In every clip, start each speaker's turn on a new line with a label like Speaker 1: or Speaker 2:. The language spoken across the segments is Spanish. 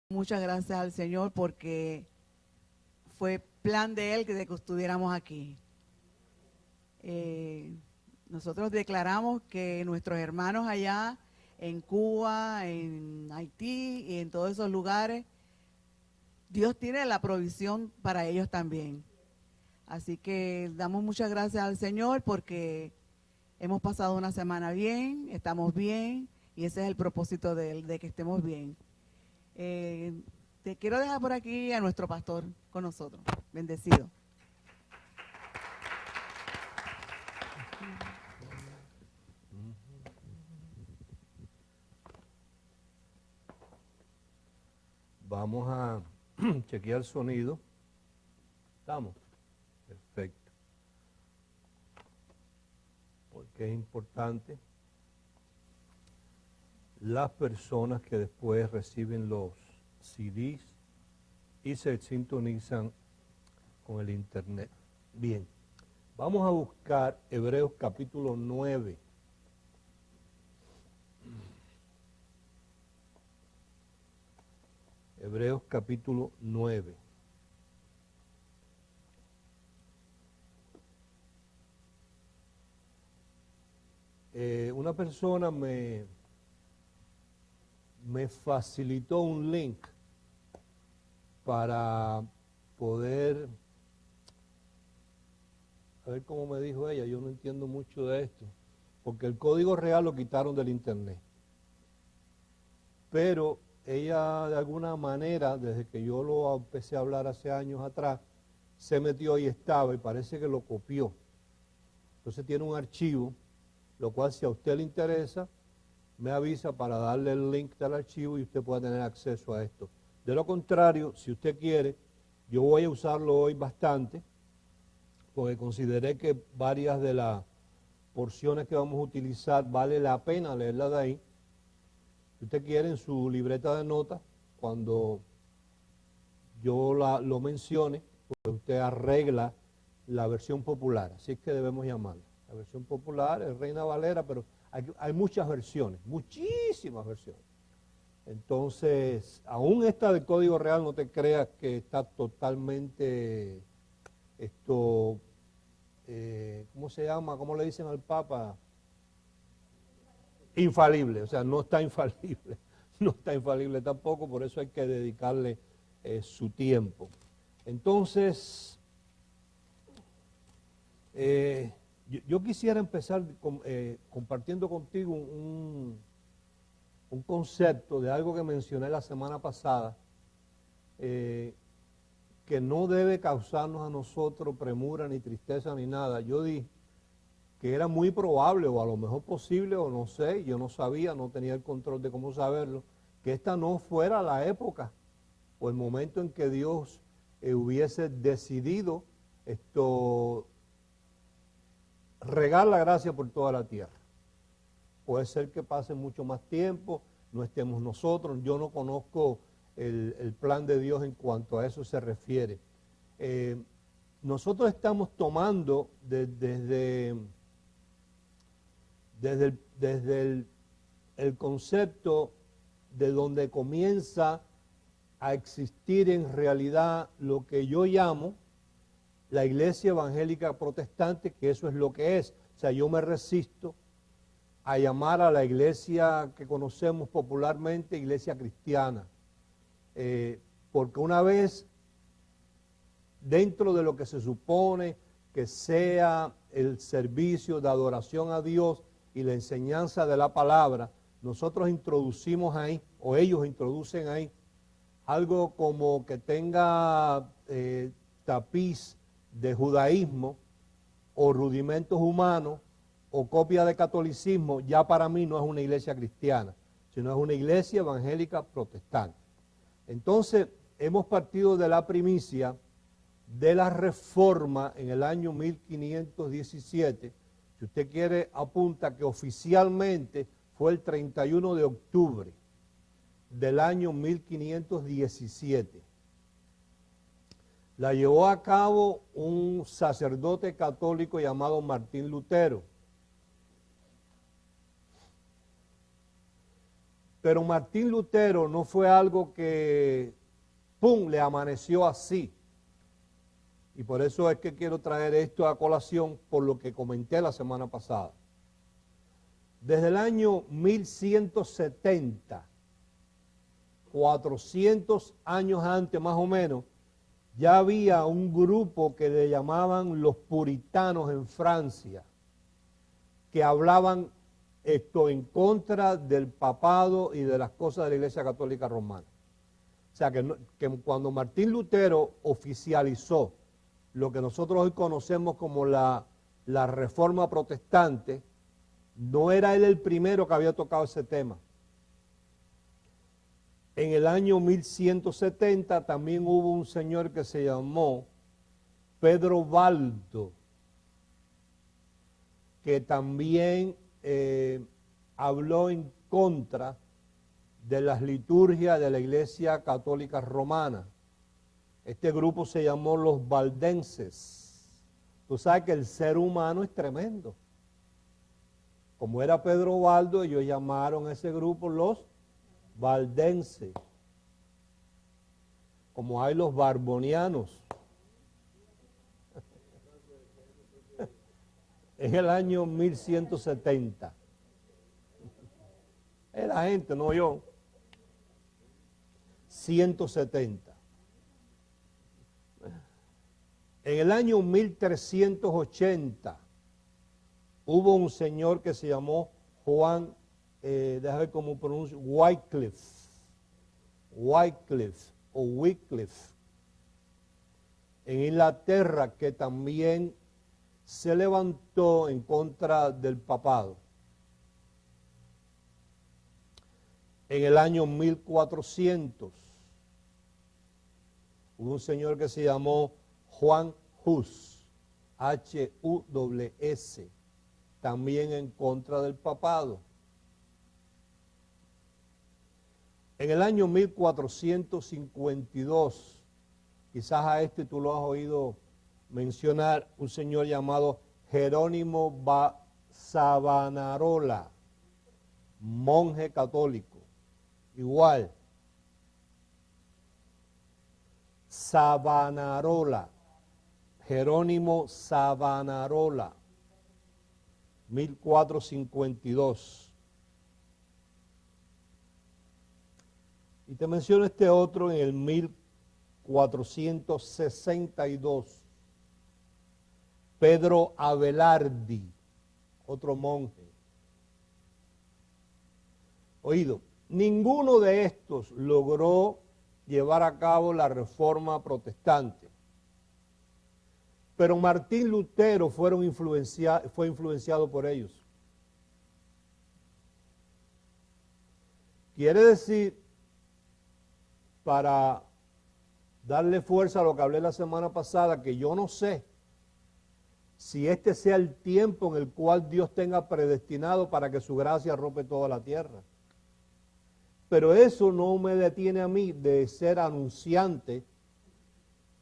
Speaker 1: Muchas gracias al Señor porque fue plan de Él que estuviéramos aquí. Nosotros declaramos que nuestros hermanos allá en Cuba, en Haití y en todos esos lugares, Dios tiene la provisión para ellos también. Así que damos muchas gracias al Señor porque hemos pasado una semana bien, estamos bien y ese es el propósito de Él, de que estemos bien. Te quiero dejar por aquí a nuestro pastor con nosotros. Bendecido.
Speaker 2: Vamos a chequear el sonido. ¿Estamos? Perfecto. Porque es importante las personas que después reciben los CDs y se sintonizan con el internet. Bien, vamos a buscar Hebreos capítulo 9. Hebreos capítulo 9. Una persona me facilitó un link para poder, a ver cómo me dijo ella, yo no entiendo mucho de esto, porque el código real lo quitaron del internet. Pero ella de alguna manera, desde que yo lo empecé a hablar hace años atrás, se metió y estaba y parece que lo copió. Entonces tiene un archivo, lo cual si a usted le interesa, me avisa para darle el link del archivo y usted pueda tener acceso a esto. De lo contrario, si usted quiere, yo voy a usarlo hoy bastante, porque consideré que varias de las porciones que vamos a utilizar vale la pena leerlas de ahí. Si usted quiere, en su libreta de notas, cuando yo lo mencione, pues usted arregla la versión popular, así es que debemos llamarla. La versión popular es Reina Valera, pero hay muchas versiones, muchísimas versiones. Entonces, aún esta del Código Real, no te creas que está totalmente, ¿cómo se llama? ¿Cómo le dicen al Papa? Infalible, o sea, no está infalible, no está infalible tampoco, por eso hay que dedicarle su tiempo. Entonces, yo quisiera empezar compartiendo contigo un concepto de algo que mencioné la semana pasada, que no debe causarnos a nosotros premura, ni tristeza, ni nada. Yo dije que era muy probable, o a lo mejor posible, o no sé, yo no sabía, no tenía el control de cómo saberlo, que esta no fuera la época o el momento en que Dios hubiese decidido regar la gracia por toda la tierra. Puede ser que pase mucho más tiempo, no estemos nosotros, yo no conozco el plan de Dios en cuanto a eso se refiere. Nosotros estamos tomando desde el concepto de donde comienza a existir en realidad lo que yo llamo la iglesia evangélica protestante, que eso es lo que es. O sea, yo me resisto a llamar a la iglesia que conocemos popularmente iglesia cristiana, porque una vez dentro de lo que se supone que sea el servicio de adoración a Dios y la enseñanza de la palabra, nosotros introducimos ahí, o ellos introducen ahí, algo como que tenga tapiz de judaísmo o rudimentos humanos o copia de catolicismo. Ya para mí no es una iglesia cristiana, sino es una iglesia evangélica protestante. Entonces, hemos partido de la primicia de la reforma en el año 1517. Si usted quiere, apunta que oficialmente fue el 31 de octubre del año 1517. La llevó a cabo un sacerdote católico llamado Martín Lutero. Pero Martín Lutero no fue algo que, ¡pum!, le amaneció así. Y por eso es que quiero traer esto a colación por lo que comenté la semana pasada. Desde el año 1170, 400 años antes más o menos, ya había un grupo que le llamaban los puritanos en Francia, que hablaban esto en contra del papado y de las cosas de la Iglesia Católica Romana. O sea, que cuando Martín Lutero oficializó lo que nosotros hoy conocemos como la Reforma Protestante, no era él el primero que había tocado ese tema. En el año 1170 también hubo un señor que se llamó Pedro Baldo, que también habló en contra de las liturgias de la Iglesia Católica Romana. Este grupo se llamó los valdenses. Tú sabes que el ser humano es tremendo. Como era Pedro Baldo, ellos llamaron a ese grupo los valdenses. Como hay los barbonianos. En el año 1170. Es la gente, no yo. 170. En el año 1380 hubo un señor que se llamó Juan, déjame ver cómo pronuncio, Wycliffe o Wycliffe, en Inglaterra, que también se levantó en contra del papado. En el año 1400 hubo un señor que se llamó Juan Hus, H-U-S, también en contra del papado. En el año 1452, quizás a este tú lo has oído mencionar, un señor llamado Jerónimo Savonarola, monje católico, igual. Savonarola, Jerónimo Savonarola, 1452. Y te menciono este otro en el 1462. Pedro Abelardi, otro monje. Oído, ninguno de estos logró llevar a cabo la Reforma Protestante. Pero Martín Lutero fue influenciado por ellos. Quiere decir, para darle fuerza a lo que hablé la semana pasada, que yo no sé si este sea el tiempo en el cual Dios tenga predestinado para que su gracia rompe toda la tierra. Pero eso no me detiene a mí de ser anunciante,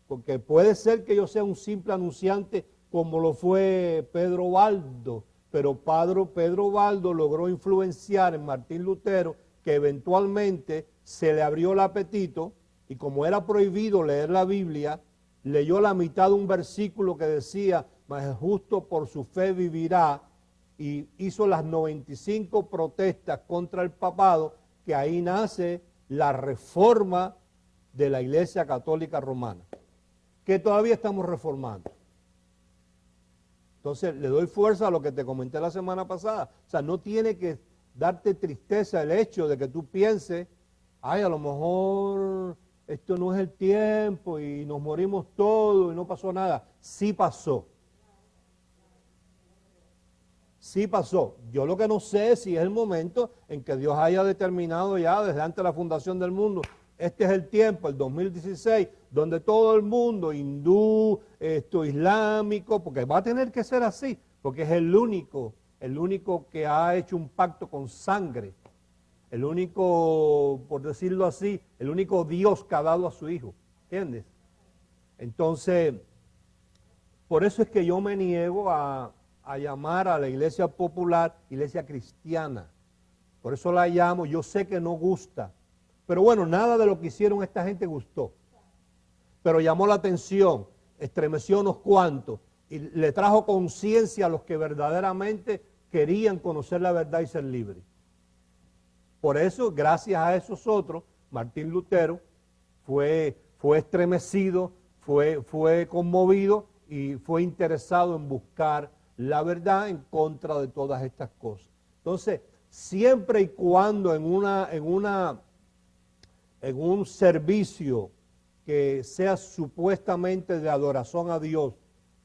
Speaker 2: porque puede ser que yo sea un simple anunciante como lo fue Pedro Baldo, pero Pedro Baldo logró influenciar en Martín Lutero, que eventualmente se le abrió el apetito y como era prohibido leer la Biblia, leyó la mitad de un versículo que decía, mas el justo por su fe vivirá, y hizo las 95 protestas contra el papado, que ahí nace la reforma de la Iglesia Católica Romana, que todavía estamos reformando. Entonces, le doy fuerza a lo que te comenté la semana pasada. O sea, no tiene que darte tristeza el hecho de que tú pienses, ay, a lo mejor esto no es el tiempo y nos morimos todos y no pasó nada. Sí pasó. Sí pasó. Yo lo que no sé es si es el momento en que Dios haya determinado ya desde antes de la fundación del mundo, este es el tiempo, el 2016, donde todo el mundo, hindú, islámico, porque va a tener que ser así, porque es el único que ha hecho un pacto con sangre, el único, por decirlo así, el único Dios que ha dado a su Hijo, ¿entiendes? Entonces, por eso es que yo me niego a llamar a la iglesia popular iglesia cristiana, Por eso la llamo, yo sé que no gusta. Pero bueno, nada de lo que hicieron esta gente gustó. Pero llamó la atención, estremeció a unos cuantos y le trajo conciencia a los que verdaderamente querían conocer la verdad y ser libres. Por eso, gracias a esos otros, Martín Lutero fue estremecido, fue conmovido y fue interesado en buscar la verdad en contra de todas estas cosas. Entonces, siempre y cuando en un servicio que sea supuestamente de adoración a Dios,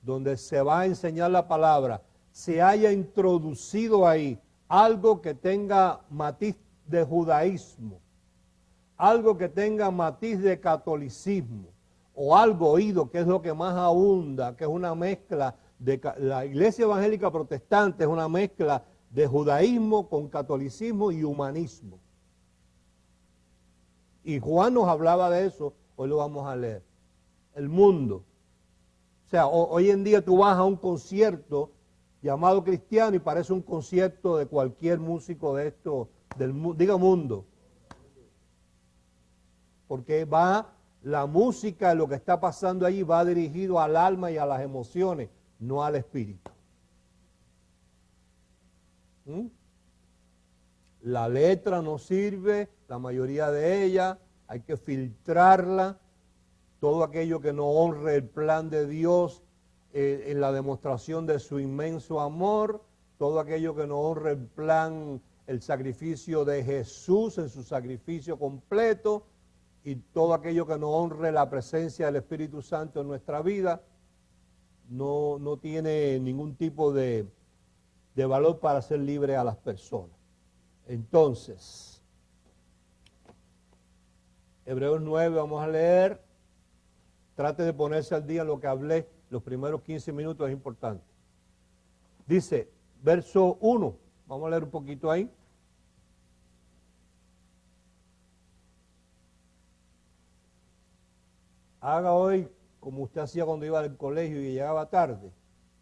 Speaker 2: donde se va a enseñar la palabra, se haya introducido ahí algo que tenga matiz de judaísmo, algo que tenga matiz de catolicismo, o algo oído, que es lo que más abunda, que es una mezcla de la iglesia evangélica protestante, es una mezcla de judaísmo con catolicismo y humanismo. Y Juan nos hablaba de eso, hoy lo vamos a leer. El mundo. O sea, hoy en día tú vas a un concierto llamado cristiano y parece un concierto de cualquier músico de esto, diga mundo. Porque la música, lo que está pasando allí va dirigido al alma y a las emociones, no al espíritu. La letra no sirve, la mayoría de ella, hay que filtrarla. Todo aquello que no honre el plan de Dios en la demostración de su inmenso amor, todo aquello que no honre el plan, el sacrificio de Jesús en su sacrificio completo, y todo aquello que no honre la presencia del Espíritu Santo en nuestra vida, no tiene ningún tipo de valor para ser libre a las personas. Entonces, Hebreos 9 vamos a leer. Trate de ponerse al día en lo que hablé, los primeros 15 minutos es importante. Dice, verso 1, vamos a leer un poquito ahí. Haga hoy como usted hacía cuando iba al colegio y llegaba tarde.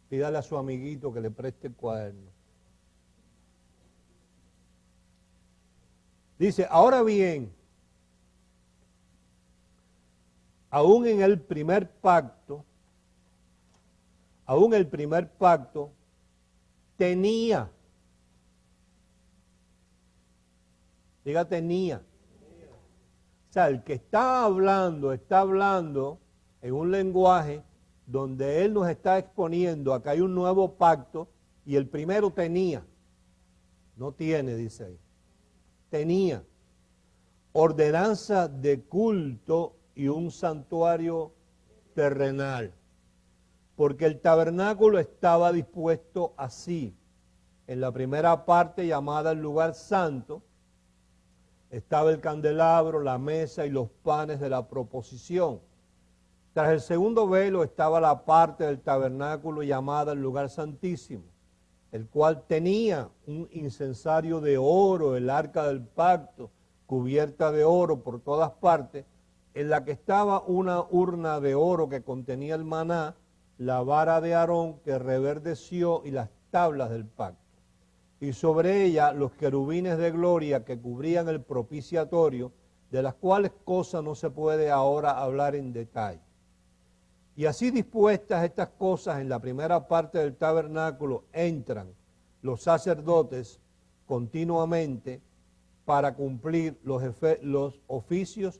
Speaker 2: Pídale a su amiguito que le preste el cuaderno. Dice, ahora bien, aún el primer pacto tenía, diga tenía. O sea, el que está hablando en un lenguaje donde él nos está exponiendo, acá hay un nuevo pacto, y el primero tenía, no tiene, dice ahí, tenía ordenanza de culto y un santuario terrenal, porque el tabernáculo estaba dispuesto así. En la primera parte, llamada el lugar santo, estaba el candelabro, la mesa y los panes de la proposición. Tras el segundo velo estaba la parte del tabernáculo llamada el lugar santísimo, el cual tenía un incensario de oro, el arca del pacto, cubierta de oro por todas partes, en la que estaba una urna de oro que contenía el maná, la vara de Aarón que reverdeció y las tablas del pacto. Y sobre ella los querubines de gloria que cubrían el propiciatorio, de las cuales cosas no se puede ahora hablar en detalle. Y así dispuestas estas cosas en la primera parte del tabernáculo, entran los sacerdotes continuamente para cumplir los oficios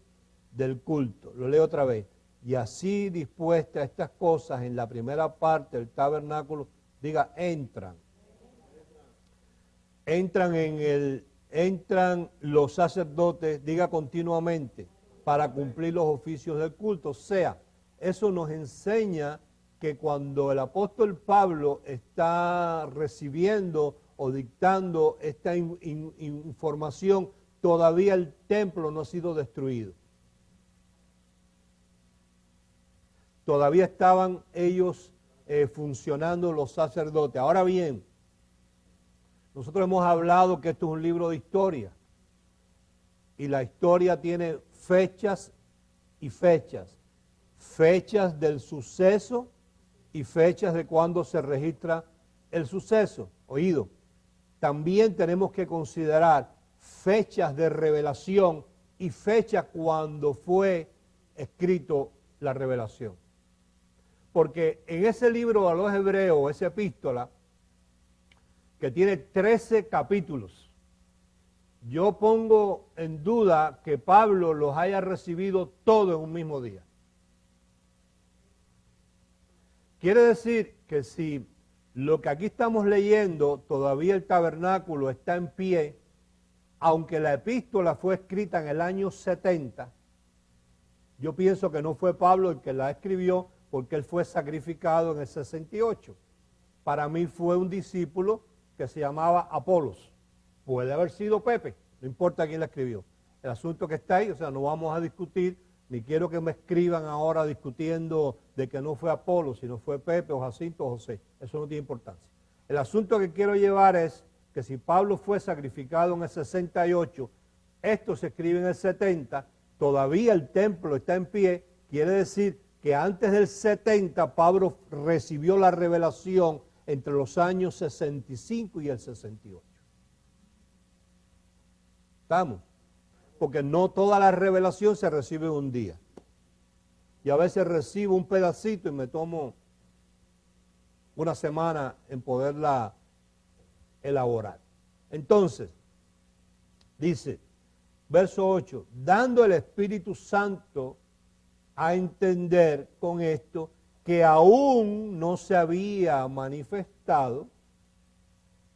Speaker 2: del culto. Lo leo otra vez. Y así dispuestas estas cosas en la primera parte del tabernáculo, diga, entran los sacerdotes, diga continuamente, para cumplir los oficios del culto. O sea, eso nos enseña que cuando el apóstol Pablo está recibiendo o dictando esta información, todavía el templo no ha sido destruido. Todavía estaban ellos funcionando los sacerdotes. Ahora bien, nosotros hemos hablado que esto es un libro de historia. Y la historia tiene fechas y fechas. Fechas del suceso y fechas de cuando se registra el suceso. Oído. También tenemos que considerar fechas de revelación y fecha cuando fue escrito la revelación. Porque en ese libro a los Hebreos, esa epístola, que tiene 13 capítulos, yo pongo en duda que Pablo los haya recibido todos en un mismo día. Quiere decir que si lo que aquí estamos leyendo, todavía el tabernáculo está en pie, aunque la epístola fue escrita en el año 70, yo pienso que no fue Pablo el que la escribió, porque él fue sacrificado en el 68. Para mí fue un discípulo que se llamaba Apolos. Puede haber sido Pepe, no importa quién la escribió. El asunto que está ahí, o sea, no vamos a discutir, ni quiero que me escriban ahora discutiendo de que no fue Apolos, sino fue Pepe o Jacinto o José. Eso no tiene importancia. El asunto que quiero llevar es que si Pablo fue sacrificado en el 68, esto se escribe en el 70, todavía el templo está en pie, quiere decir que antes del 70 Pablo recibió la revelación entre los años 65 y el 68. ¿Estamos? Porque no toda la revelación se recibe en un día. Y a veces recibo un pedacito y me tomo una semana en poderla elaborar. Entonces, dice, verso 8, dando el Espíritu Santo a entender con esto que aún no se había manifestado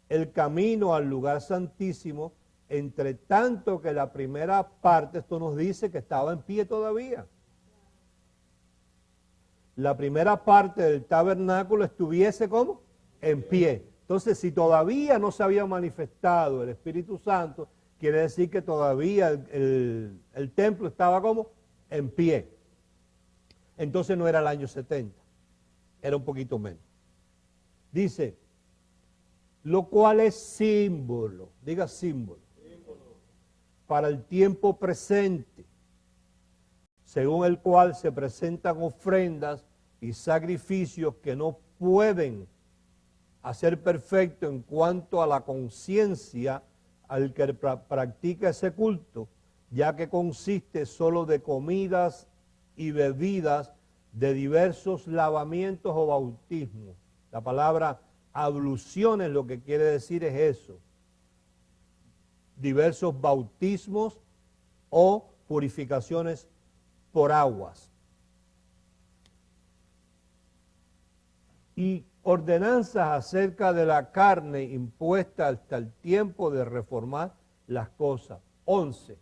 Speaker 2: el camino al lugar santísimo, entre tanto que la primera parte, esto nos dice que estaba en pie todavía. La primera parte del tabernáculo estuviese ¿cómo? En pie. Entonces, si todavía no se había manifestado el Espíritu Santo, quiere decir que todavía el templo estaba ¿cómo? En pie. Entonces no era el año 70, era un poquito menos. Dice, lo cual es símbolo, diga símbolo, para el tiempo presente, según el cual se presentan ofrendas y sacrificios que no pueden hacer perfecto en cuanto a la conciencia al que practica ese culto, ya que consiste solo de comidas y bebidas de diversos lavamientos o bautismos. La palabra abluciones lo que quiere decir es eso. Diversos bautismos o purificaciones por aguas. Y ordenanzas acerca de la carne impuesta hasta el tiempo de reformar las cosas. 11.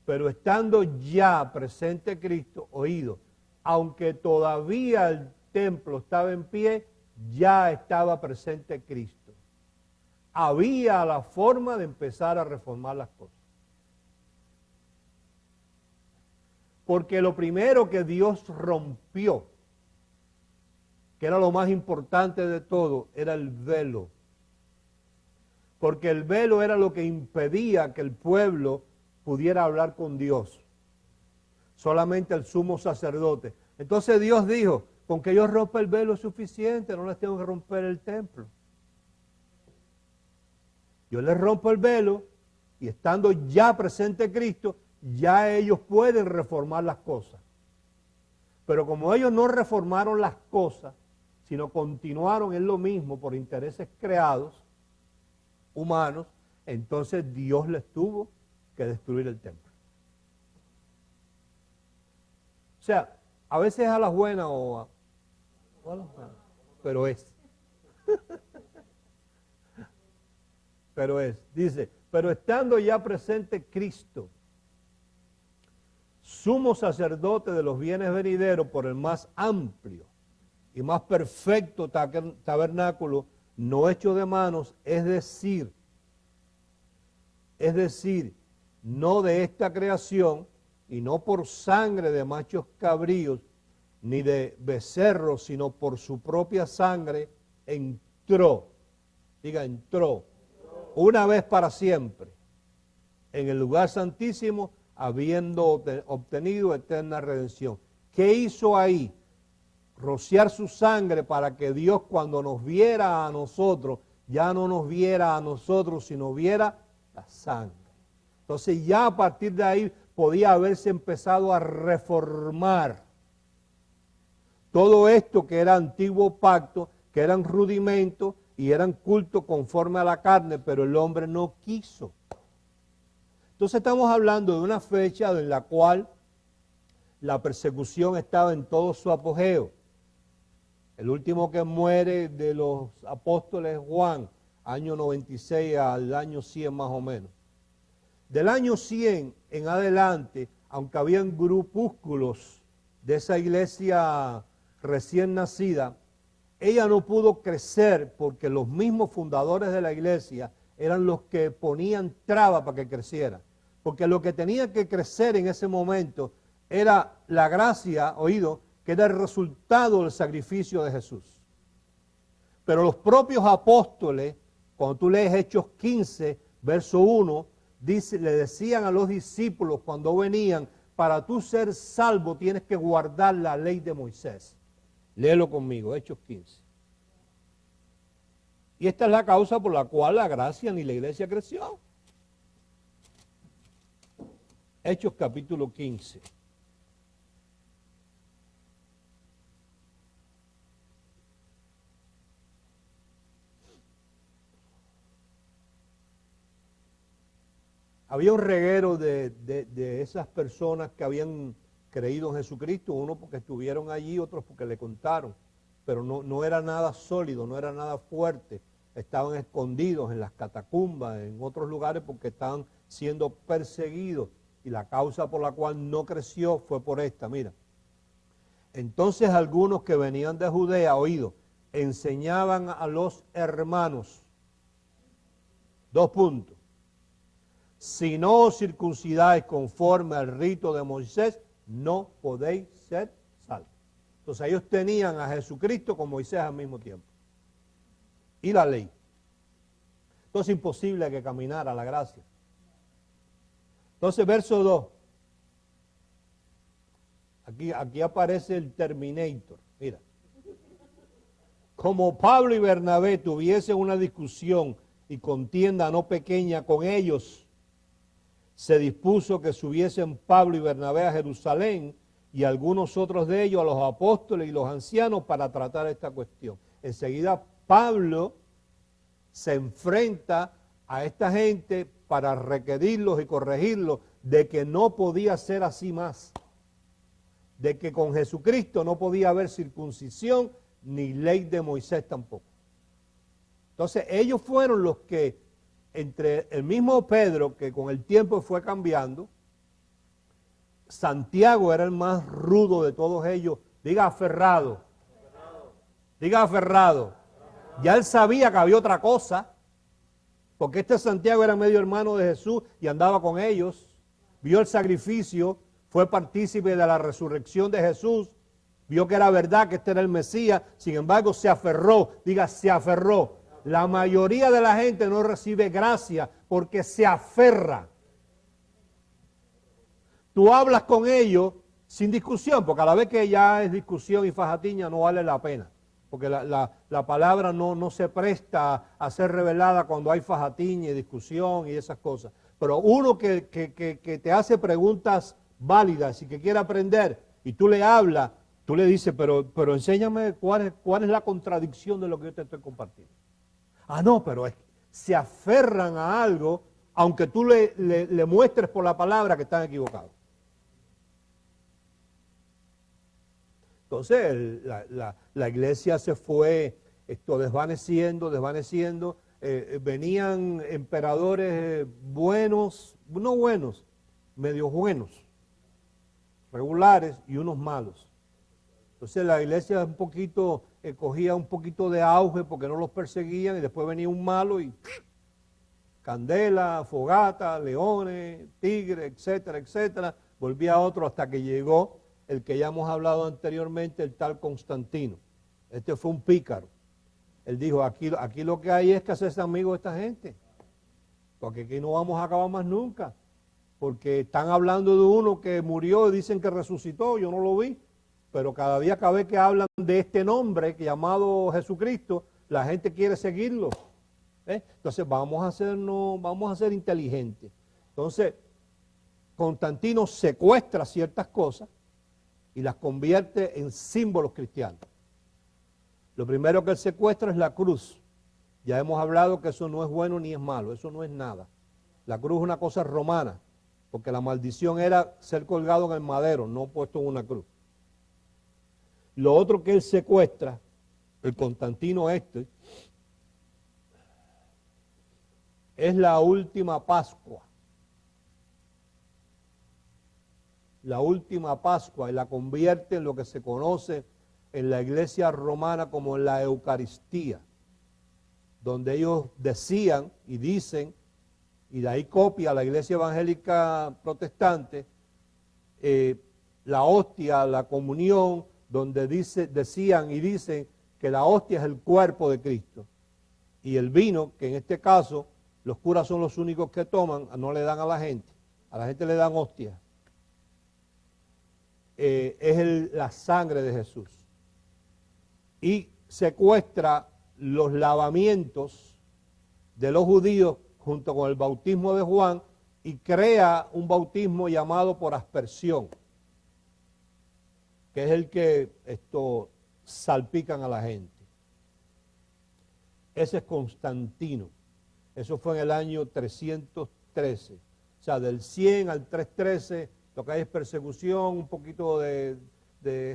Speaker 2: Pero estando ya presente Cristo, oído, aunque todavía el templo estaba en pie, ya estaba presente Cristo. Había la forma de empezar a reformar las cosas. Porque lo primero que Dios rompió, que era lo más importante de todo, era el velo. Porque el velo era lo que impedía que el pueblo pudiera hablar con Dios. Solamente el sumo sacerdote. Entonces Dios dijo, con que yo rompa el velo es suficiente, no les tengo que romper el templo. Yo les rompo el velo y estando ya presente Cristo, ya ellos pueden reformar las cosas. Pero como ellos no reformaron las cosas, sino continuaron en lo mismo por intereses creados, humanos, entonces Dios les tuvo que destruir el templo. O sea, a veces a las buenas o a las malas, pero es. Pero es, dice, pero estando ya presente Cristo, sumo sacerdote de los bienes venideros por el más amplio y más perfecto tabernáculo, no hecho de manos, es decir, no de esta creación, y no por sangre de machos cabríos, ni de becerros, sino por su propia sangre, entró, diga entró, una vez para siempre, en el lugar santísimo, habiendo obtenido eterna redención. ¿Qué hizo ahí? Rociar su sangre para que Dios cuando nos viera a nosotros, ya no nos viera a nosotros, sino viera la sangre. Entonces ya a partir de ahí podía haberse empezado a reformar todo esto que era antiguo pacto, que eran rudimentos y eran cultos conforme a la carne, pero el hombre no quiso. Entonces estamos hablando de una fecha en la cual la persecución estaba en todo su apogeo. El último que muere de los apóstoles es Juan, año 96 al año 100 más o menos. Del año 100 en adelante, aunque habían grupúsculos de esa iglesia recién nacida, ella no pudo crecer porque los mismos fundadores de la iglesia eran los que ponían traba para que creciera. Porque lo que tenía que crecer en ese momento era la gracia, oído, que era el resultado del sacrificio de Jesús. Pero los propios apóstoles, cuando tú lees Hechos 15, verso 1, le decían a los discípulos cuando venían, para tú ser salvo tienes que guardar la ley de Moisés. Léelo conmigo, Hechos 15. Y esta es la causa por la cual la gracia ni la iglesia creció. Hechos capítulo 15. Había un reguero de esas personas que habían creído en Jesucristo, uno porque estuvieron allí, otros porque le contaron, pero no era nada sólido, no era nada fuerte. Estaban escondidos en las catacumbas, en otros lugares porque estaban siendo perseguidos y la causa por la cual no creció fue por esta, mira. Entonces algunos que venían de Judea, oído, enseñaban a los hermanos, 2 puntos, si no os circuncidáis conforme al rito de Moisés, no podéis ser salvos. Entonces ellos tenían a Jesucristo con Moisés al mismo tiempo. Y la ley. Entonces imposible que caminara la gracia. Entonces verso 2. Aquí aparece el Terminator. Mira. Como Pablo y Bernabé tuviesen una discusión y contienda no pequeña con ellos, se dispuso que subiesen Pablo y Bernabé a Jerusalén y algunos otros de ellos a los apóstoles y los ancianos para tratar esta cuestión. Enseguida Pablo se enfrenta a esta gente para requerirlos y corregirlos de que no podía ser así más, de que con Jesucristo no podía haber circuncisión ni ley de Moisés tampoco. Entonces ellos fueron los que, entre el mismo Pedro, que con el tiempo fue cambiando, Santiago era el más rudo de todos ellos, diga aferrado, diga aferrado. Ya él sabía que había otra cosa, porque este Santiago era medio hermano de Jesús y andaba con ellos, vio el sacrificio, fue partícipe de la resurrección de Jesús, vio que era verdad, que este era el Mesías, sin embargo se aferró, diga se aferró. La mayoría de la gente no recibe gracia porque se aferra. Tú hablas con ellos sin discusión, porque a la vez que ya es discusión y fajatiña no vale la pena. Porque la palabra no se presta a ser revelada cuando hay fajatiña y discusión y esas cosas. Pero uno que te hace preguntas válidas y que quiere aprender y tú le hablas, tú le dices, pero enséñame cuál es la contradicción de lo que yo te estoy compartiendo. Ah, no, pero se aferran a algo, aunque tú le muestres por la palabra que están equivocados. Entonces, la iglesia se fue desvaneciendo. Venían emperadores buenos, no buenos, medio buenos, regulares y unos malos. Entonces la iglesia cogía un poquito de auge porque no los perseguían y después venía un malo y candela, fogata, leones, tigres, etcétera, etcétera. Volvía otro hasta que llegó el que ya hemos hablado anteriormente, el tal Constantino. Este fue un pícaro. Él dijo, aquí lo que hay es que hacerse amigo de esta gente, porque aquí no vamos a acabar más nunca, porque están hablando de uno que murió y dicen que resucitó, yo no lo vi. Pero cada vez que hablan de este nombre llamado Jesucristo, la gente quiere seguirlo. Entonces vamos a ser inteligentes Entonces, Constantino secuestra ciertas cosas y las convierte en símbolos cristianos. Lo primero que él secuestra es la cruz. Ya hemos hablado que eso no es bueno ni es malo, eso no es nada. La cruz es una cosa romana, porque la maldición era ser colgado en el madero, no puesto en una cruz. Lo otro que él secuestra, el Constantino este, es la última Pascua. La última Pascua, y la convierte en lo que se conoce en la iglesia romana como la Eucaristía, donde ellos decían y dicen, y de ahí copia la iglesia evangélica protestante, la hostia, la comunión, donde decían y dicen que la hostia es el cuerpo de Cristo. Y el vino, que en este caso los curas son los únicos que toman, no le dan a la gente le dan hostia. Es la sangre de Jesús. Y secuestra los lavamientos de los judíos junto con el bautismo de Juan y crea un bautismo llamado por aspersión, que es el que salpican a la gente. Ese es Constantino. Eso fue en el año 313. O sea, del 100 al 313, lo que hay es persecución, un poquito de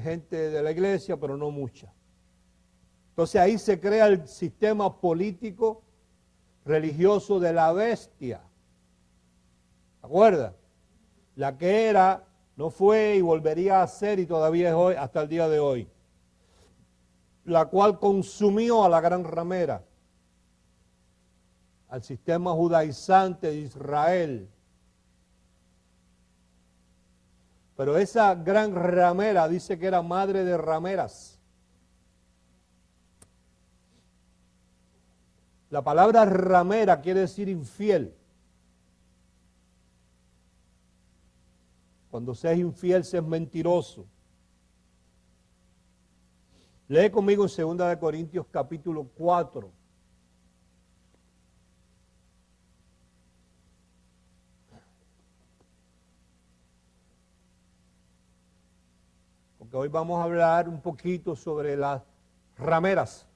Speaker 2: gente de la iglesia, pero no mucha. Entonces ahí se crea el sistema político religioso de la bestia. ¿Se acuerda? La que era, no fue y volvería a ser y todavía es hoy, hasta el día de hoy. La cual consumió a la gran ramera, al sistema judaizante de Israel. Pero esa gran ramera dice que era madre de rameras. La palabra ramera quiere decir infiel. Cuando se es infiel, se es mentiroso. Lee conmigo en 2 Corintios capítulo 4. Porque hoy vamos a hablar un poquito sobre las rameras.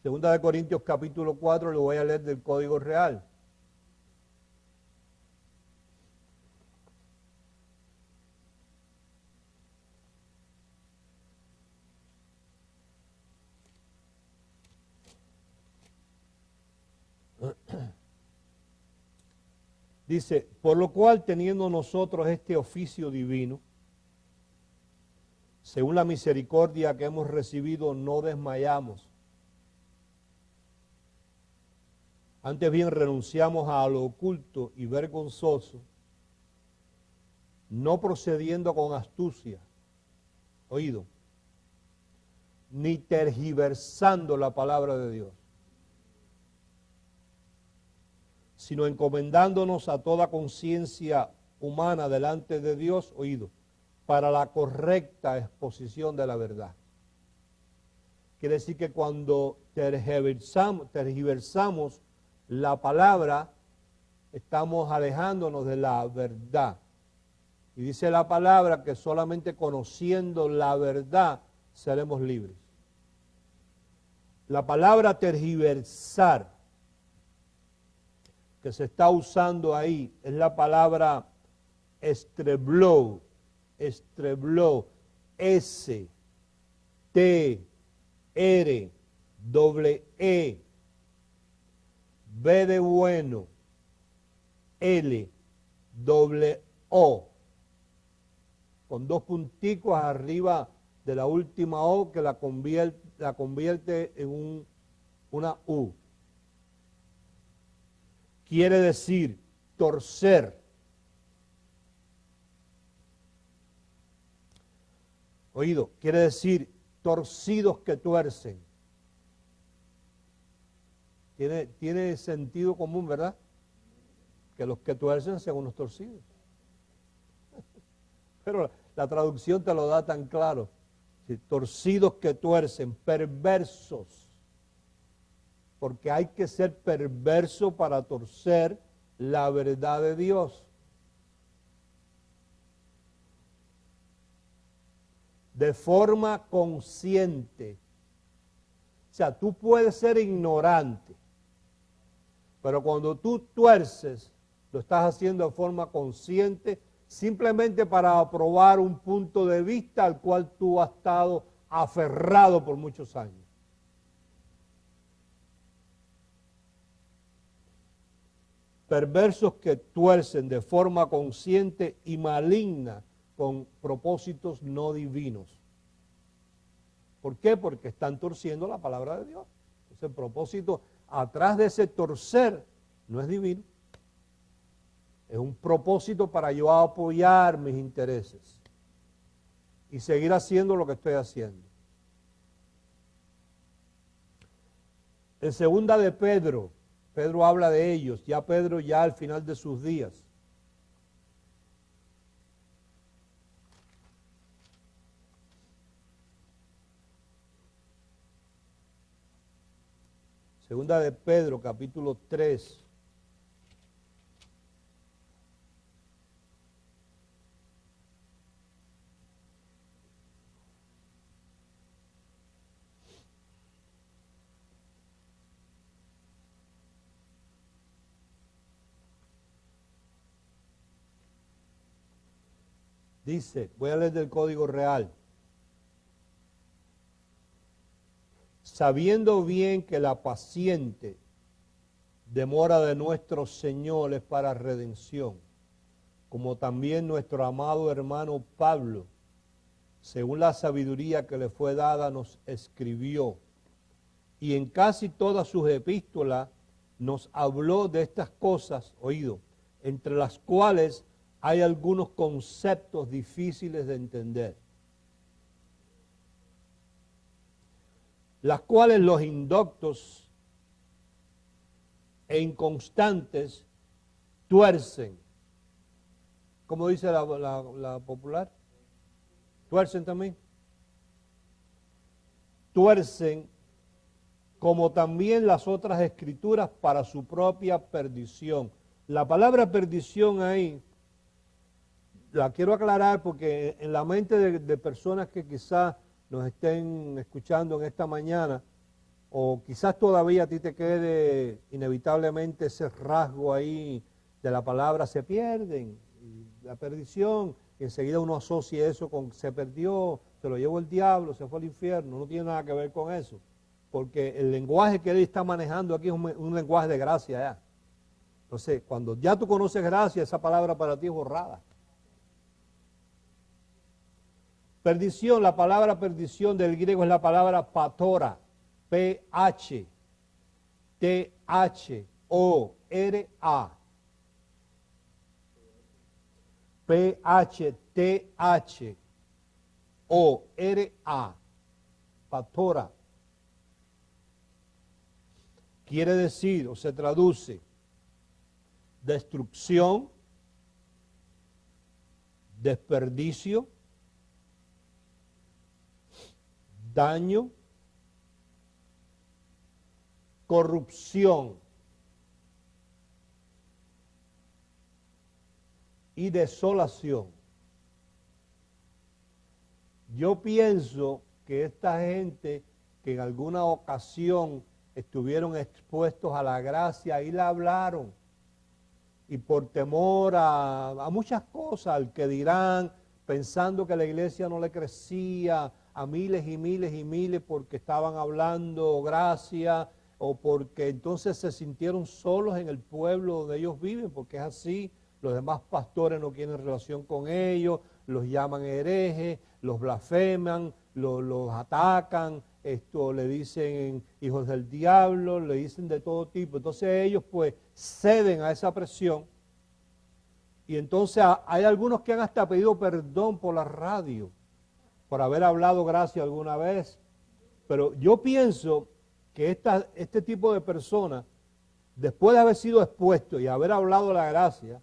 Speaker 2: Segunda de Corintios capítulo 4, lo voy a leer del Código Real. Dice, por lo cual teniendo nosotros este oficio divino, según la misericordia que hemos recibido, no desmayamos. Antes bien renunciamos a lo oculto y vergonzoso, no procediendo con astucia, oído, ni tergiversando la palabra de Dios, sino encomendándonos a toda conciencia humana delante de Dios, oído, para la correcta exposición de la verdad. Quiere decir que cuando tergiversamos la palabra, estamos alejándonos de la verdad. Y dice la palabra que solamente conociendo la verdad seremos libres. La palabra tergiversar que se está usando ahí es la palabra estrebló, S, T, R, E, B de bueno, L, O, con dos punticos arriba de la última O que la convierte en una U. Quiere decir torcer. Oído, quiere decir torcidos que tuercen. Tiene sentido común, ¿verdad? Que los que tuercen sean unos torcidos. Pero la traducción te lo da tan claro. Sí, torcidos que tuercen, perversos. Porque hay que ser perverso para torcer la verdad de Dios. De forma consciente. O sea, tú puedes ser ignorante, pero cuando tú tuerces, lo estás haciendo de forma consciente, simplemente para aprobar un punto de vista al cual tú has estado aferrado por muchos años. Perversos que tuercen de forma consciente y maligna con propósitos no divinos. ¿Por qué? Porque están torciendo la palabra de Dios. Ese propósito, atrás de ese torcer, no es divino. Es un propósito para yo apoyar mis intereses y seguir haciendo lo que estoy haciendo. En segunda de Pedro, Pedro habla de ellos, ya Pedro ya al final de sus días. Segunda de Pedro, capítulo 3. Dice, voy a leer del Código Real. Sabiendo bien que la paciente demora de nuestro Señor es para redención, como también nuestro amado hermano Pablo, según la sabiduría que le fue dada, nos escribió, y en casi todas sus epístolas nos habló de estas cosas, oído, entre las cuales hay algunos conceptos difíciles de entender, las cuales los indoctos e inconstantes tuercen. ¿Cómo dice la popular? ¿Tuercen también? Tuercen como también las otras escrituras para su propia perdición. La palabra perdición ahí, la quiero aclarar porque en la mente de personas que quizás nos estén escuchando en esta mañana, o quizás todavía a ti te quede inevitablemente ese rasgo ahí de la palabra se pierden, y la perdición, y enseguida uno asocia eso con se perdió, se lo llevó el diablo, se fue al infierno. No tiene nada que ver con eso, porque el lenguaje que él está manejando aquí es un lenguaje de gracia ya. Entonces, cuando ya tú conoces gracia, esa palabra para ti es borrada. Perdición, la palabra perdición del griego es la palabra patora, P-H-T-H-O-R-A. P-H-T-H-O-R-A. Patora. Quiere decir, o se traduce, destrucción, desperdicio, daño, corrupción y desolación. Yo pienso que esta gente que en alguna ocasión estuvieron expuestos a la gracia y la hablaron, y por temor a muchas cosas, al que dirán, pensando que la iglesia no le crecía, a miles y miles y miles porque estaban hablando gracia, o porque entonces se sintieron solos en el pueblo donde ellos viven, porque es así, los demás pastores no quieren relación con ellos, los llaman herejes, los blasfeman, los atacan, le dicen hijos del diablo, le dicen de todo tipo. Entonces ellos pues ceden a esa presión, y entonces hay algunos que han hasta pedido perdón por la radio, por haber hablado gracia alguna vez. Pero yo pienso que este tipo de personas, después de haber sido expuestos y haber hablado la gracia,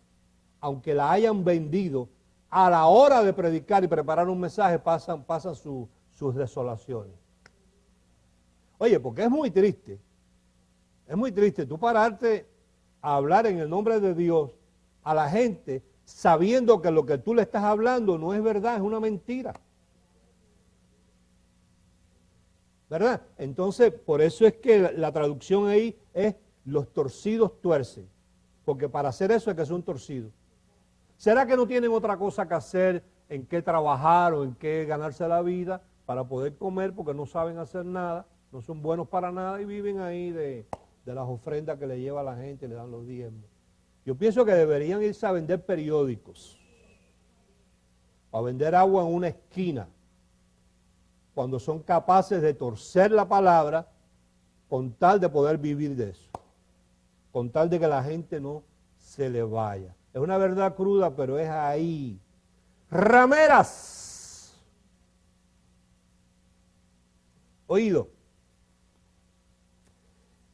Speaker 2: aunque la hayan vendido, a la hora de predicar y preparar un mensaje pasan su sus desolaciones. Oye, porque es muy triste tú pararte a hablar en el nombre de Dios a la gente sabiendo que lo que tú le estás hablando no es verdad, es una mentira. ¿Verdad? Entonces, por eso es que la traducción ahí es los torcidos tuercen, porque para hacer eso hay que ser un torcido. ¿Será que no tienen otra cosa que hacer, en qué trabajar o en qué ganarse la vida para poder comer porque no saben hacer nada, no son buenos para nada y viven ahí de las ofrendas que le lleva la gente y le dan los diezmos? Yo pienso que deberían irse a vender periódicos, a vender agua en una esquina, cuando son capaces de torcer la palabra con tal de poder vivir de eso, con tal de que la gente no se le vaya. Es una verdad cruda, pero es ahí. Rameras. Oído.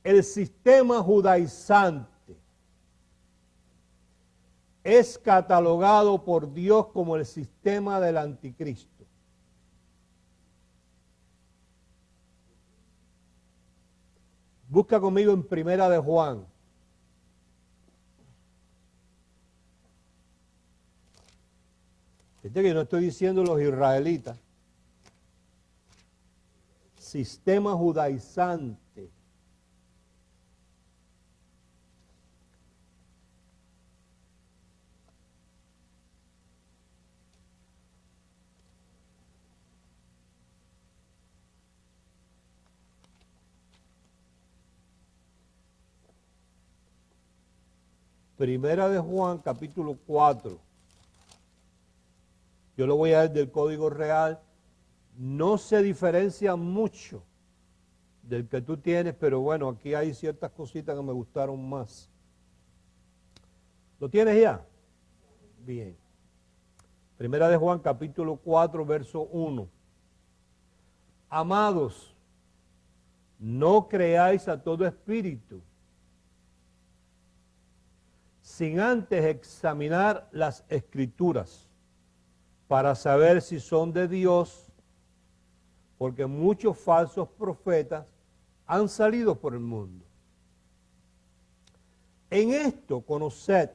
Speaker 2: El sistema judaizante es catalogado por Dios como el sistema del anticristo. Busca conmigo en Primera de Juan. Fíjate que yo no estoy diciendo los israelitas. Sistema judaizante. Primera de Juan, capítulo 4. Yo lo voy a ver del Código Real. No se diferencia mucho del que tú tienes, pero bueno, aquí hay ciertas cositas que me gustaron más. ¿Lo tienes ya? Bien. Primera de Juan, capítulo 4, verso 1. Amados, no creáis a todo espíritu, sin antes examinar las Escrituras, para saber si son de Dios, porque muchos falsos profetas han salido por el mundo. En esto conoced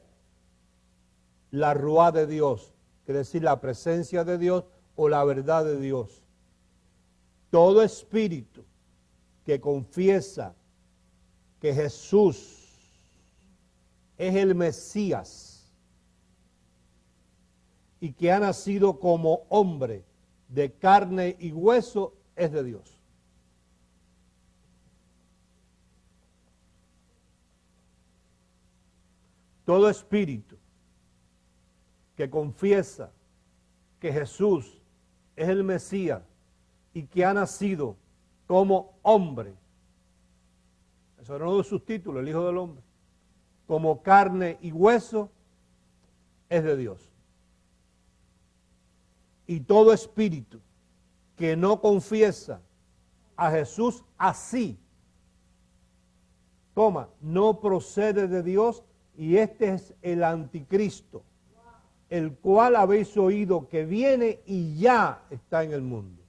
Speaker 2: la ruá de Dios, quiere decir la presencia de Dios o la verdad de Dios. Todo espíritu que confiesa que Jesús es el Mesías y que ha nacido como hombre de carne y hueso es de Dios. Todo espíritu que confiesa que Jesús es el Mesías y que ha nacido como hombre, eso era uno de sus títulos, el Hijo del Hombre, como carne y hueso, es de Dios. Y todo espíritu que no confiesa a Jesús así, no procede de Dios, y este es el anticristo, el cual habéis oído que viene y ya está en el mundo.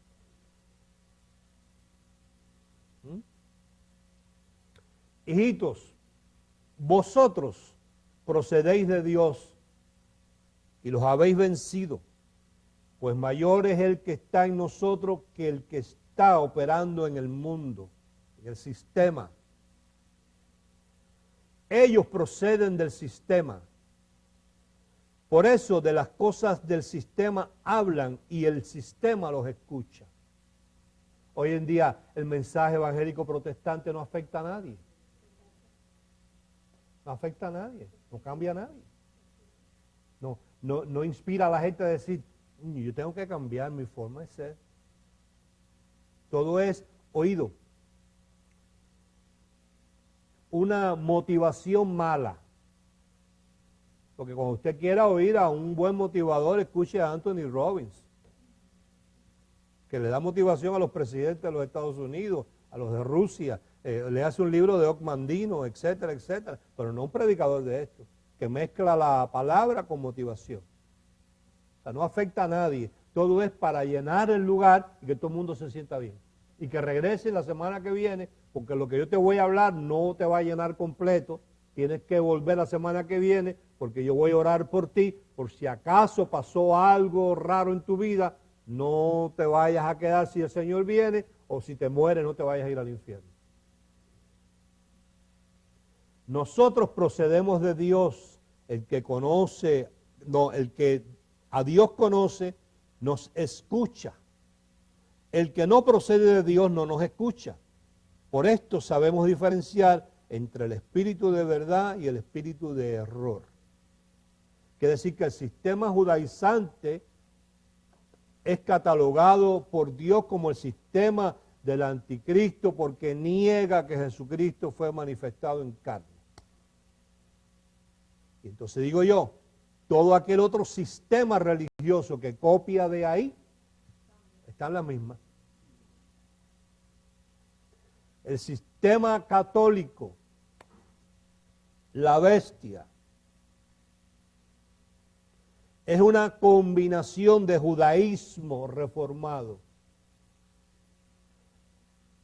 Speaker 2: Hijitos, vosotros procedéis de Dios y los habéis vencido, pues mayor es el que está en nosotros que el que está operando en el mundo, en el sistema. Ellos proceden del sistema. Por eso de las cosas del sistema hablan y el sistema los escucha. Hoy en día el mensaje evangélico protestante no afecta a nadie. No afecta a nadie, no cambia a nadie. No inspira a la gente a decir, yo tengo que cambiar mi forma de ser. Todo es oído. Una motivación mala. Porque cuando usted quiera oír a un buen motivador, escuche a Anthony Robbins, que le da motivación a los presidentes de los Estados Unidos, a los de Rusia, le hace un libro de Ocmandino, etcétera, etcétera, pero no un predicador de esto, que mezcla la palabra con motivación. O sea, no afecta a nadie, Todo es para llenar el lugar y que todo el mundo se sienta bien. Y que regrese la semana que viene, porque lo que yo te voy a hablar no te va a llenar completo. Tienes que volver la semana que viene, porque yo voy a orar por ti, por si acaso pasó algo raro en tu vida, no te vayas a quedar si el Señor viene, o si te mueres no te vayas a ir al infierno. Nosotros procedemos de Dios, el que conoce, no, el que a Dios conoce, nos escucha. El que no procede de Dios no nos escucha. Por esto sabemos diferenciar entre el espíritu de verdad y el espíritu de error. Quiere decir que el sistema judaizante es catalogado por Dios como el sistema del anticristo porque niega que Jesucristo fue manifestado en carne. Y entonces digo yo, todo aquel otro sistema religioso que copia de ahí, está en la misma. El sistema católico, la bestia, es una combinación de judaísmo reformado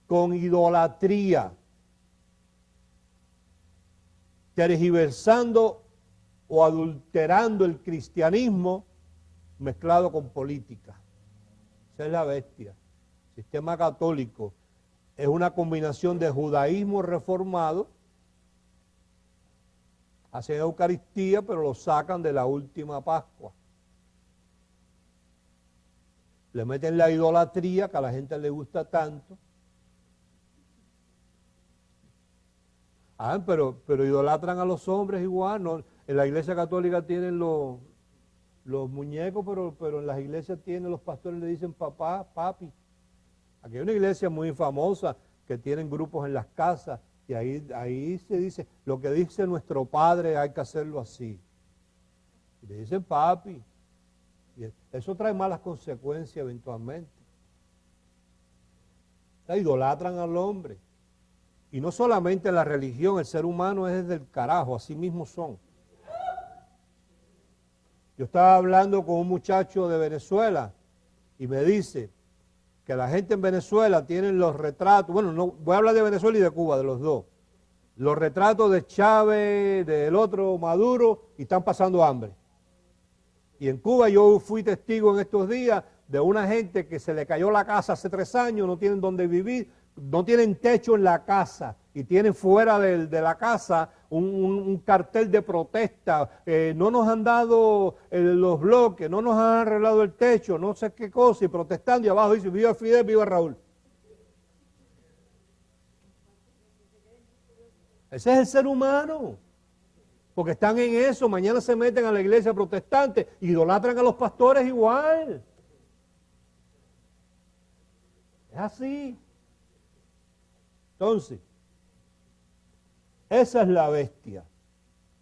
Speaker 2: con idolatría, tergiversando o adulterando el cristianismo mezclado con política. Esa es la bestia. El sistema católico es una combinación de judaísmo reformado, hacen Eucaristía, pero lo sacan de la última Pascua. Le meten la idolatría, que a la gente le gusta tanto. Pero idolatran a los hombres igual. ¿No? En la iglesia católica tienen los muñecos, pero en las iglesias tienen, los pastores le dicen papá, papi. Aquí hay una iglesia muy famosa que tienen grupos en las casas y ahí se dice, lo que dice nuestro padre hay que hacerlo así. Y le dicen papi. Y eso trae malas consecuencias eventualmente. Idolatran al hombre. Y no solamente en la religión, el ser humano es del carajo, así mismo son. Yo estaba hablando con un muchacho de Venezuela y me dice que la gente en Venezuela tiene los retratos, bueno, no voy a hablar de Venezuela y de Cuba, de los dos. Los retratos de Chávez, del otro Maduro, y están pasando hambre. Y en Cuba yo fui testigo en estos días de una gente que se le cayó la casa hace 3 años, no tienen dónde vivir, no tienen techo en la casa y tienen fuera de la casa un cartel de protesta. No nos han dado los bloques, no nos han arreglado el techo, no sé qué cosa, y protestando, y abajo dice, viva Fidel, viva Raúl. Ese es el ser humano, porque están en eso, mañana se meten a la iglesia protestante, idolatran a los pastores igual. Es así. Entonces, esa es la bestia,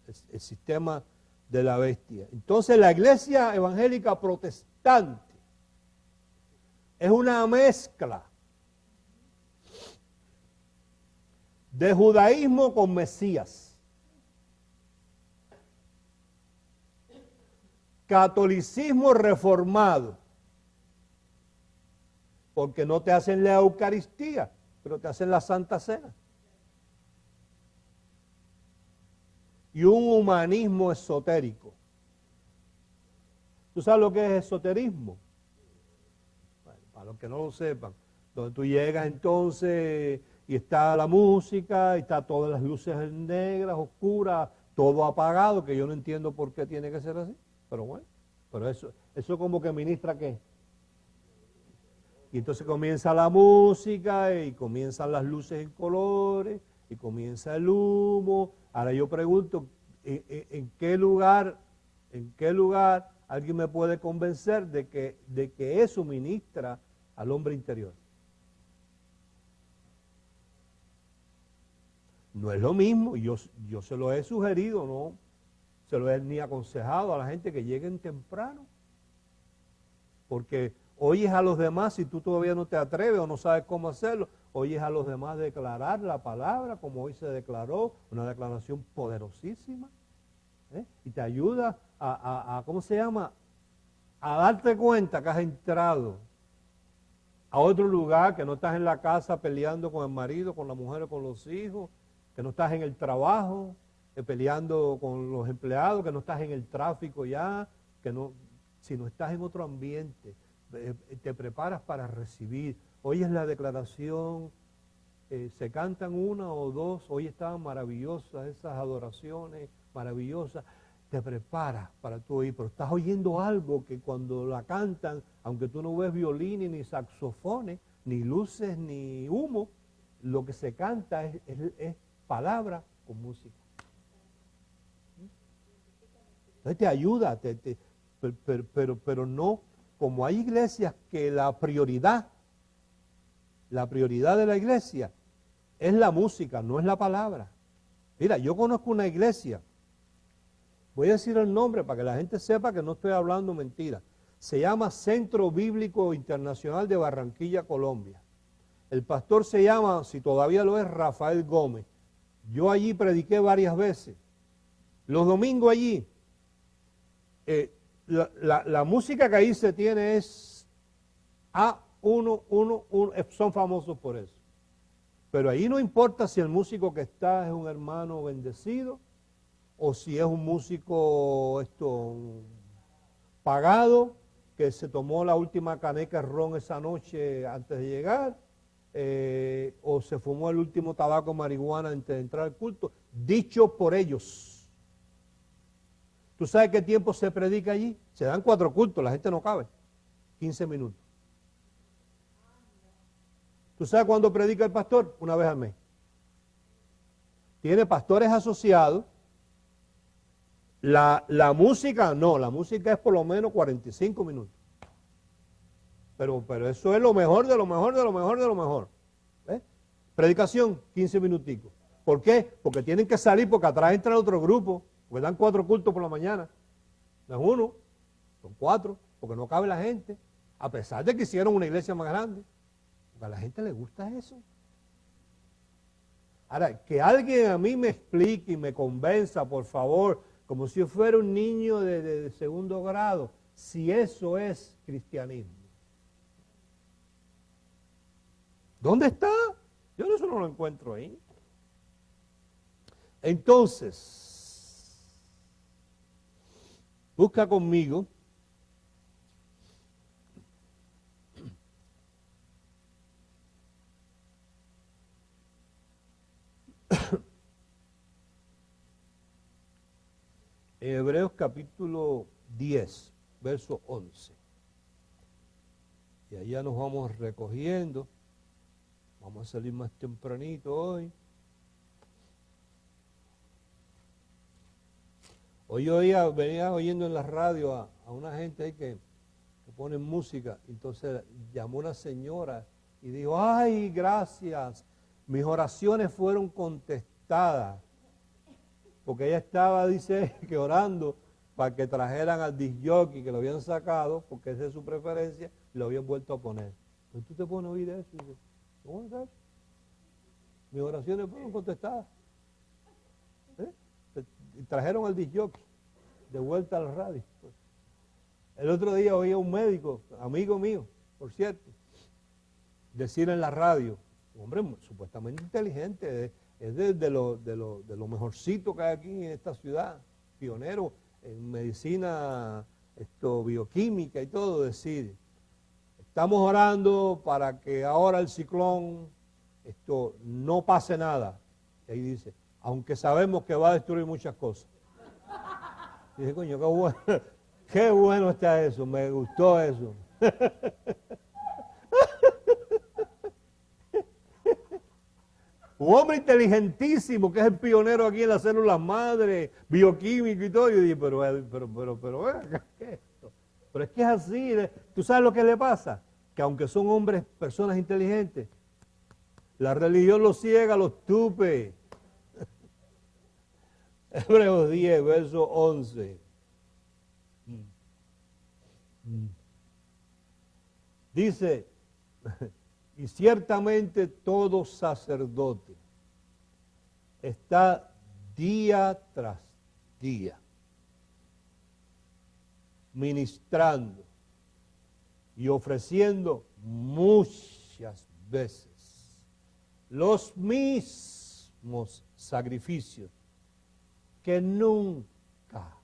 Speaker 2: el sistema de la bestia. Entonces la iglesia evangélica protestante es una mezcla de judaísmo con Mesías, catolicismo reformado, porque no te hacen la Eucaristía, pero te hacen la Santa Cena. Y un humanismo esotérico. ¿Tú sabes lo que es esoterismo? Bueno, para los que no lo sepan, donde tú llegas entonces y está la música, y está todas las luces negras, oscuras, todo apagado, que yo no entiendo por qué tiene que ser así, pero bueno, pero eso como que ministra ¿qué? Y entonces comienza la música y comienzan las luces en colores y comienza el humo. Ahora yo pregunto, ¿en qué lugar alguien me puede convencer de que eso ministra al hombre interior? No es lo mismo, yo se lo he sugerido, no se lo he ni aconsejado a la gente que lleguen temprano, porque oyes a los demás, si tú todavía no te atreves o no sabes cómo hacerlo, oyes a los demás declarar la palabra como hoy se declaró, una declaración poderosísima, y te ayuda a ¿cómo se llama? a darte cuenta que has entrado a otro lugar, que no estás en la casa peleando con el marido, con la mujer o con los hijos, que no estás en el trabajo peleando con los empleados, que no estás en el tráfico ya, que no, sino estás en otro ambiente, te preparas para recibir. Hoy es la declaración, se cantan una o dos, hoy estaban maravillosas esas adoraciones, maravillosas, te preparas para tu oír, pero estás oyendo algo que cuando la cantan, aunque tú no ves violines, ni saxofones, ni luces, ni humo, lo que se canta es palabra con música. Entonces te ayuda, pero no, como hay iglesias que la prioridad de la iglesia es la música, no es la palabra. Mira, yo conozco una iglesia, voy a decir el nombre para que la gente sepa que no estoy hablando mentira. Se llama Centro Bíblico Internacional de Barranquilla, Colombia. El pastor se llama, si todavía lo es, Rafael Gómez. Yo allí prediqué varias veces. Los domingos allí, la música que ahí se tiene es A111, son famosos por eso. Pero ahí no importa si el músico que está es un hermano bendecido o si es un músico pagado que se tomó la última caneca de ron esa noche antes de llegar, o se fumó el último tabaco de marihuana antes de entrar al culto, dicho por ellos. ¿Tú sabes qué tiempo se predica allí? Se dan 4 cultos, la gente no cabe, 15 minutos. ¿Tú sabes cuándo predica el pastor? Una vez al mes. Tiene pastores asociados. La música, no, la música es por lo menos 45 minutos. Pero eso es lo mejor de lo mejor de lo mejor de lo mejor. ¿Eh? Predicación, 15 minuticos. ¿Por qué? Porque tienen que salir porque atrás entra otro grupo, porque dan 4 cultos por la mañana. No es uno, son 4, porque no cabe la gente, a pesar de que hicieron una iglesia más grande. Porque a la gente le gusta eso. Ahora, que alguien a mí me explique y me convenza, por favor, como si yo fuera un niño de segundo grado, si eso es cristianismo. ¿Dónde está? Yo eso no lo encuentro ahí. Entonces, busca conmigo en Hebreos capítulo 10, verso 11. Y allá nos vamos recogiendo. Vamos a salir más tempranito hoy. Hoy venía oyendo en la radio a una gente ahí que pone música. Entonces llamó una señora y dijo, ay, gracias, mis oraciones fueron contestadas. Porque ella estaba, dice, que orando para que trajeran al disc jockey que lo habían sacado, porque esa es su preferencia, y lo habían vuelto a poner. Entonces tú te pones a oír eso y dices, ¿cómo es eso? Mis oraciones fueron contestadas. Y trajeron al disc jockey de vuelta a la radio. El otro día oía a un médico, amigo mío, por cierto, decir en la radio, un hombre supuestamente inteligente, es de lo mejorcito que hay aquí en esta ciudad, pionero en medicina bioquímica y todo, decir, estamos orando para que ahora el ciclón no pase nada. Y ahí dice, aunque sabemos que va a destruir muchas cosas. Y dije, coño, qué bueno está eso, me gustó eso. Un hombre inteligentísimo, que es el pionero aquí en las células madre, bioquímico y todo. Y yo dije, pero, ¿qué es esto? Pero es que es así. ¿Tú sabes lo que le pasa? Que aunque son hombres, personas inteligentes, la religión los ciega, los tupe. Hebreos 10, verso 11. Dice, y ciertamente todo sacerdote está día tras día ministrando y ofreciendo muchas veces los mismos sacrificios que nunca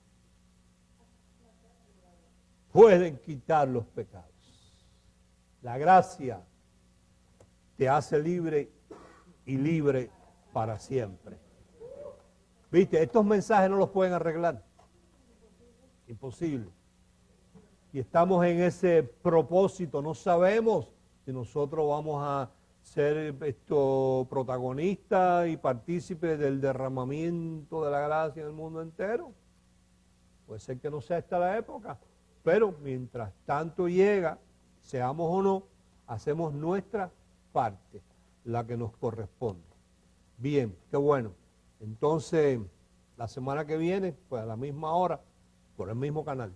Speaker 2: pueden quitar los pecados. La gracia te hace libre y libre para siempre. ¿Viste? Estos mensajes no los pueden arreglar. Imposible. Y estamos en ese propósito. No sabemos si nosotros vamos a ser protagonistas y partícipes del derramamiento de la gracia en el mundo entero. Puede ser que no sea esta la época, pero mientras tanto llega, seamos o no, hacemos nuestra parte, la que nos corresponde. Bien, qué bueno. Entonces, la semana que viene, pues a la misma hora, por el mismo canal.